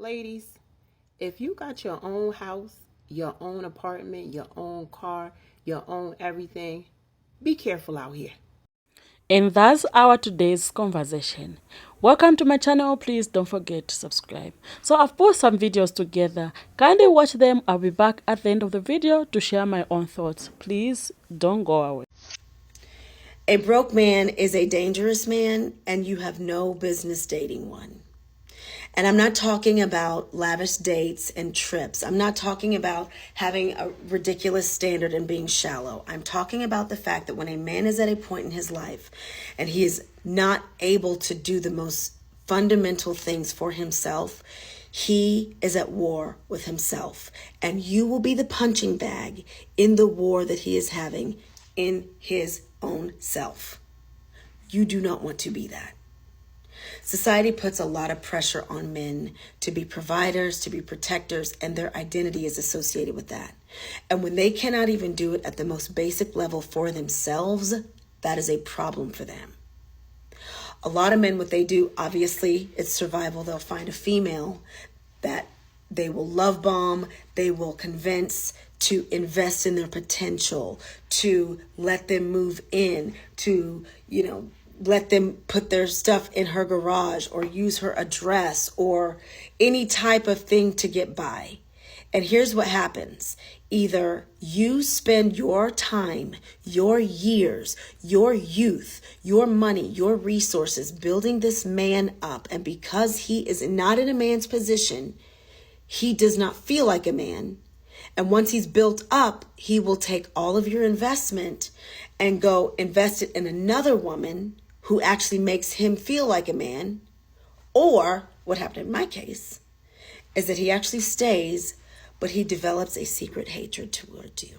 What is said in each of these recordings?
Ladies, if you got your own house, your own apartment, your own car, your own everything, be careful out here. And that's our today's conversation. Welcome to my channel. Please don't forget to subscribe. So I've put some videos together. Kindly watch them. I'll be back at the end of the video to share my own thoughts. Please don't go away. A broke man is a dangerous man, and you have no business dating one. And I'm not talking about lavish dates and trips. I'm not talking about having a ridiculous standard and being shallow. I'm talking about the fact that when a man is at a point in his life and he is not able to do the most fundamental things for himself, he is at war with himself. And you will be the punching bag in the war that he is having in his own self. You do not want to be that. Society puts a lot of pressure on men to be providers, to be protectors, and their identity is associated with that. And when they cannot even do it at the most basic level for themselves, that is a problem for them. A lot of men, what they do, obviously, it's survival. They'll find a female that they will love bomb, they will convince to invest in their potential, to let them move in, to, let them put their stuff in her garage or use her address or any type of thing to get by. And here's what happens. Either you spend your time, your years, your youth, your money, your resources building this man up. And because he is not in a man's position, he does not feel like a man. And once he's built up, he will take all of your investment and go invest it in another woman who actually makes him feel like a man. Or what happened in my case is that he actually stays, but he develops a secret hatred towards you.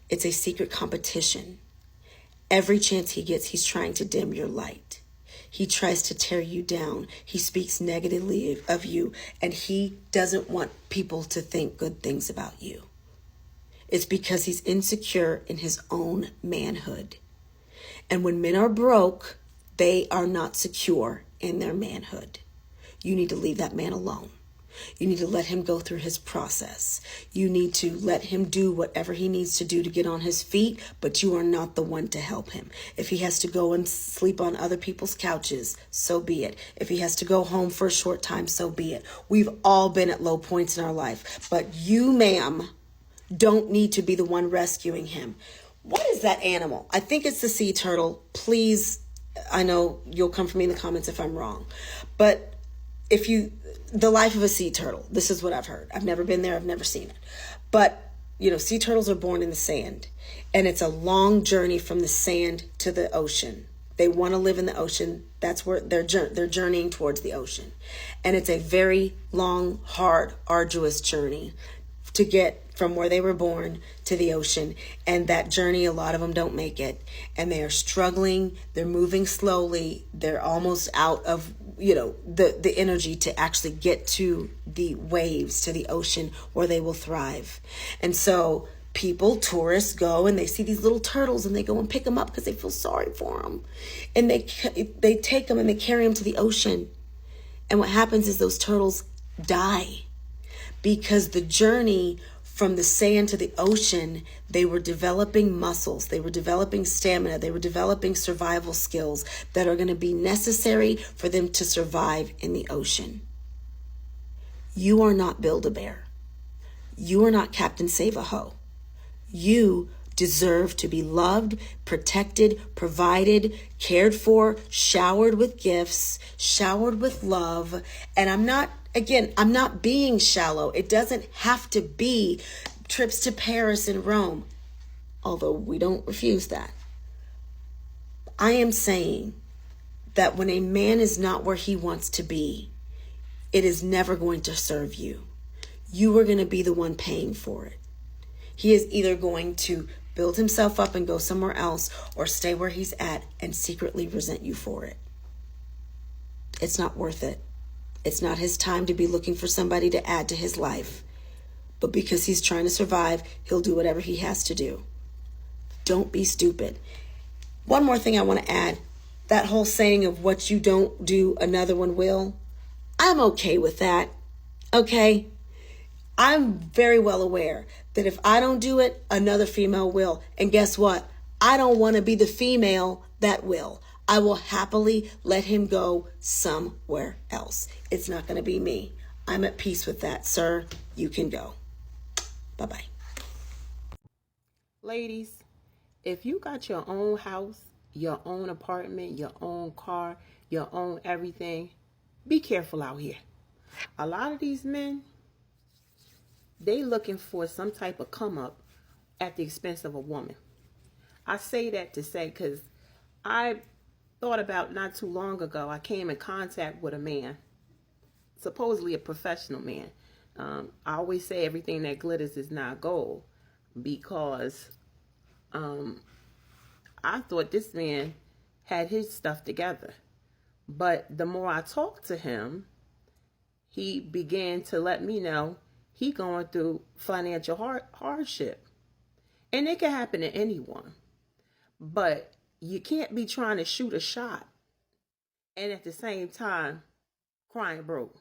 It's a secret competition. Every chance he gets, he's trying to dim your light. He tries to tear you down. He speaks negatively of you, and he doesn't want people to think good things about you. It's because he's insecure in his own manhood. And when men are broke, they are not secure in their manhood. You need to leave that man alone. You need to let him go through his process. You need to let him do whatever he needs to do to get on his feet, but you are not the one to help him. If he has to go and sleep on other people's couches, so be it. If he has to go home for a short time, so be it. We've all been at low points in our life, but you, ma'am, don't need to be the one rescuing him. What is that animal? I think it's the sea turtle. Please, I know you'll come for me in the comments if I'm wrong. But the life of a sea turtle, this is what I've heard. I've never been there. I've never seen it. But, sea turtles are born in the sand. And it's a long journey from the sand to the ocean. They want to live in the ocean. That's where they're journeying towards the ocean. And it's a very long, hard, arduous journey to get from where they were born to the ocean. And that journey, a lot of them don't make it. And they are struggling. They're moving slowly. They're almost out of, the energy to actually get to the waves, to the ocean where they will thrive. And so tourists go and they see these little turtles and they go and pick them up because they feel sorry for them. And they take them and they carry them to the ocean. And what happens is those turtles die because the journey from the sand to the ocean, they were developing muscles, they were developing stamina, they were developing survival skills that are going to be necessary for them to survive in the ocean. You are not Build-A-Bear. You are not Captain Save-A-Ho. You deserve to be loved, protected, provided, cared for, showered with gifts, showered with love. And I'm not being shallow. It doesn't have to be trips to Paris and Rome, although we don't refuse that. I am saying that when a man is not where he wants to be, it is never going to serve you. You are going to be the one paying for it. He is either going to build himself up and go somewhere else or stay where he's at and secretly resent you for it. It's not worth it. It's not his time to be looking for somebody to add to his life. But because he's trying to survive, he'll do whatever he has to do. Don't be stupid. One more thing I want to add. That whole saying of what you don't do, another one will. I'm okay with that. Okay? I'm very well aware that if I don't do it, another female will. And guess what? I don't want to be the female that will. I will happily let him go somewhere else. It's not going to be me. I'm at peace with that, sir. You can go. Bye-bye. Ladies, if you got your own house, your own apartment, your own car, your own everything, be careful out here. A lot of these men, they looking for some type of come up at the expense of a woman. I say that to say because I thought about not too long ago, I came in contact with a man, supposedly a professional man. I always say everything that glitters is not gold because I thought this man had his stuff together. But the more I talked to him, he began to let me know he going through financial hardship. And it can happen to anyone. But you can't be trying to shoot a shot and at the same time crying broke.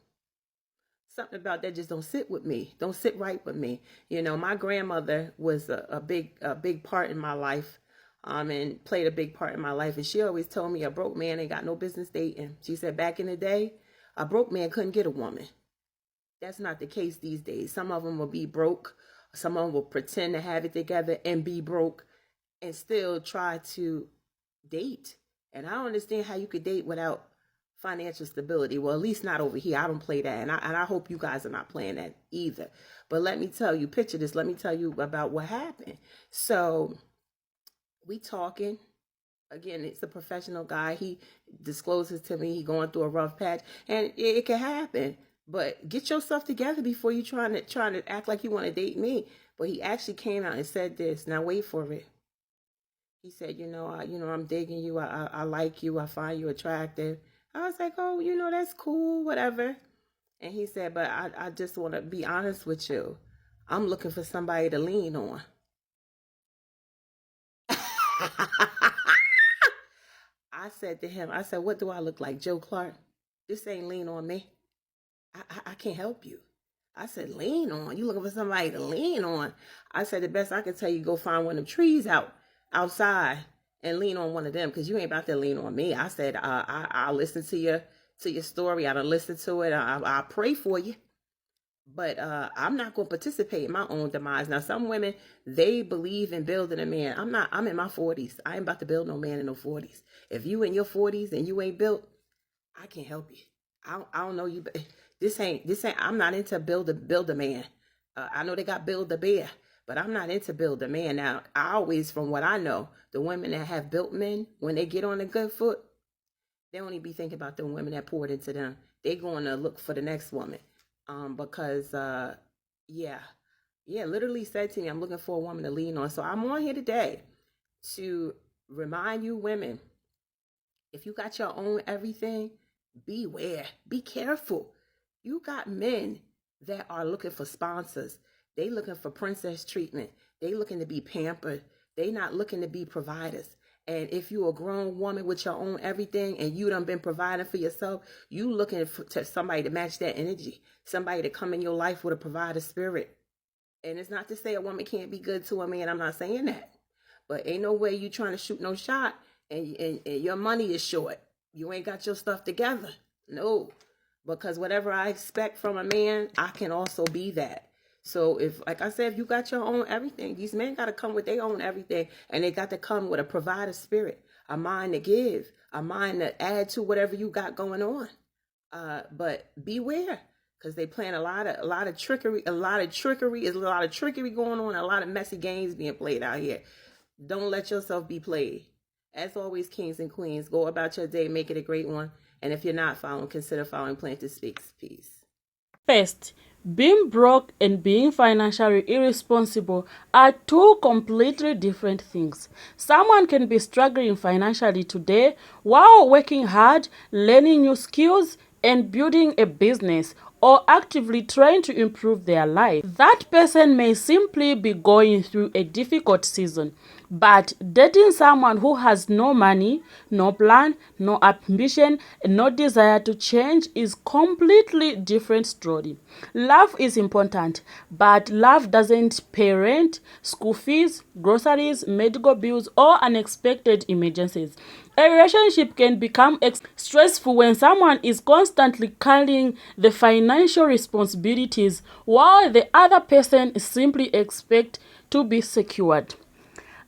Something about that just don't sit with me. Don't sit right with me. You know, my grandmother was a big part in my life, and played a big part in my life. And she always told me a broke man ain't got no business dating. She said back in the day, a broke man couldn't get a woman. That's not the case these days. Some of them will be broke. Some of them will pretend to have it together and be broke and still try to date. And I don't understand how you could date without financial stability. Well, at least not over here. I don't play that. And I hope you guys are not playing that either. But let me tell you, picture this. Let me tell you about what happened. So we talking. Again, it's a professional guy. He discloses to me he going through a rough patch. And it can happen. But get yourself together before you trying to act like you want to date me. But he actually came out and said this. Now wait for it. He said, I'm digging you. I like you. I find you attractive. I was like, oh, that's cool, whatever. And he said, but I just want to be honest with you. I'm looking for somebody to lean on. I said to him, what do I look like, Joe Clark? This ain't lean on me. I can't help you. I said, lean on? You looking for somebody to lean on? I said, the best I can tell you, go find one of them trees outside and lean on one of them, because you ain't about to lean on me. I said, I'll listen to your story. I don't listen to it. I'll pray for you. But I'm not going to participate in my own demise. Now, some women, they believe in building a man. I'm in my 40s. I ain't about to build no man in no 40s. If you in your 40s and you ain't built, I can't help you. I don't know you. This ain't, I'm not into build a man. I know they got build a bear, but I'm not into build a man. Now, I always, from what I know, the women that have built men, when they get on a good foot, they only be thinking about the women that poured into them. They going to look for the next woman. Because, literally said to me, I'm looking for a woman to lean on. So I'm on here today to remind you women, if you got your own everything, beware, be careful. You got men that are looking for sponsors. They looking for princess treatment. They looking to be pampered. They not looking to be providers. And if you a grown woman with your own everything and you done been providing for yourself, you looking to somebody to match that energy, somebody to come in your life with a provider spirit. And it's not to say a woman can't be good to a man. I'm not saying that. But ain't no way you trying to shoot no shot and your money is short. You ain't got your stuff together. No. Because whatever I expect from a man, I can also be that. So if, like I said, if you got your own everything, these men got to come with their own everything, and they got to come with a provider spirit, a mind to give, a mind to add to whatever you got going on. But beware, because they playing a lot of trickery. Is a lot of trickery going on. A lot of messy games being played out here. Don't let yourself be played. As always, kings and queens, go about your day, make it a great one. And if you're not following, consider following Planted Speaks. Peace. First, being broke and being financially irresponsible are two completely different things. Someone can be struggling financially today while working hard, learning new skills, and building a business, or actively trying to improve their life. That person may simply be going through a difficult season, But dating someone who has no money, no plan, no ambition, and no desire to change is completely different story. Love is important, but love doesn't pay rent, school fees, groceries, medical bills, or unexpected emergencies. A relationship can become stressful when someone is constantly carrying the financial responsibilities while the other person simply expects to be secured.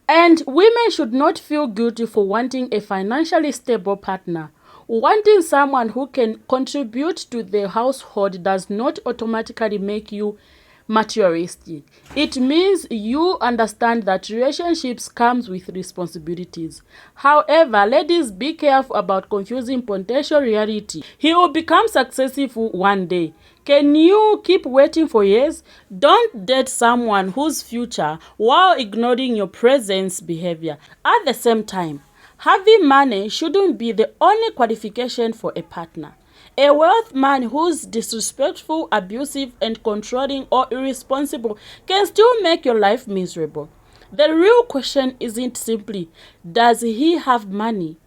And women should not feel guilty for wanting a financially stable partner. Wanting someone who can contribute to the household does not automatically make you materialistic. It means you understand that relationships comes with responsibilities. However, ladies, be careful about confusing potential reality. He will become successful one day. Can you keep waiting for years? Don't date someone whose future while ignoring your present behavior. At the same time, having money shouldn't be the only qualification for a partner. A wealthy man who's disrespectful, abusive, and controlling or irresponsible can still make your life miserable. The real question isn't simply, does he have money?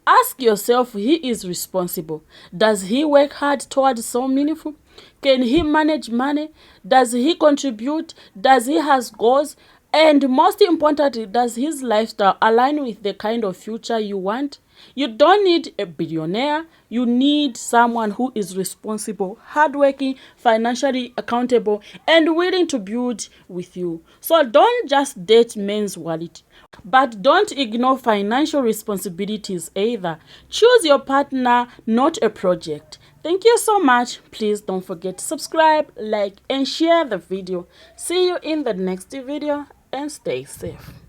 Ask yourself, he is responsible. Does he work hard towards something meaningful? Can he manage money? Does he contribute? Does he has goals? And most importantly, does his lifestyle align with the kind of future you want? You don't need a billionaire. You need someone who is responsible, hardworking, financially accountable, and willing to build with you. So don't just date men's wallet. But don't ignore financial responsibilities either. Choose your partner, not a project. Thank you so much. Please don't forget to subscribe, like, and share the video. See you in the next video and stay safe.